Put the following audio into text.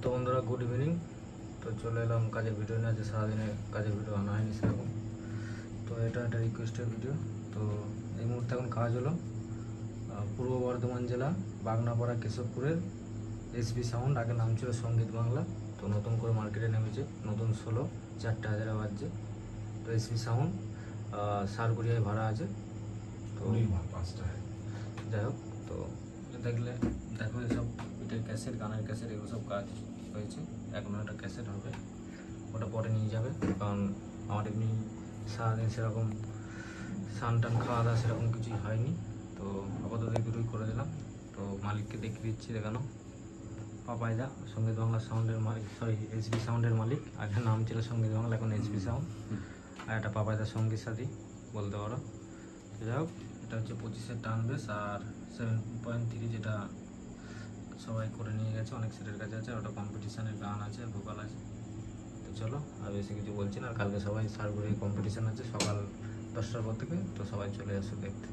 তো বন্ধুরা good evening. তো চলে এলাম কাজের ভিডিও নিয়ে। আজকে সারাদিনে কাজের ভিডিও আনা হয়নি সেরকম। তো এটা একটা রিকোয়েস্টের ভিডিও। তো এই মুহূর্তে এখন কাজ হলো পূর্ব বর্ধমান জেলা বাগনাপাড়া কেশবপুরের এসবি সাউন্ড, আগে নাম ছিল সঙ্গীত বাংলা। তো নতুন করে মার্কেটে নেমেছে, নতুন 16 4টে হাজারে বাজছে। তো এসবি সাউন্ড সারগুড়িয়ায় ভাড়া আছে। তো যাই হোক, তো দেখলে দেখো এসব পিঠের ক্যাসেট, গানের ক্যাসেট, এগুলো সব কাজ হয়েছে। এখনও একটা ক্যাসেট হবে, ওটা পরে নিয়ে যাবে। কারণ আমার এমনি সারাদিন সেরকম স্নান টান খাওয়া দাওয়া সেরকম কিছুই হয়নি। তো আপাতত এই দুটোই করে দিলাম। তো মালিককে দেখিয়ে দিচ্ছি, দেখানো পাপাইদা, সঙ্গীত বাংলা সাউন্ডের মালিক, সরি এসবি সাউন্ডের মালিক। আগে নাম ছিল সঙ্গীত বাংলা, এখন এসবি সাউন্ড। আর একটা পাপাইদা সঙ্গীত সাথী বলতে পারো। তো যাই হোক, এটা হচ্ছে 25-এর টার্ন বেস আর 7.3, যেটা সবাই করে নিয়ে গেছে, অনেক সেটের কাছে আছে। ওটা কম্পিটিশানের গান আছে, ভোকাল আছে। তো চলো, আর বেশি কিছু বলছি না। আর কালকে সবাই সারগুড়ি কম্পিটিশান আছে সকাল 10টার পর থেকে। তো সবাই চলে আসো দেখতে।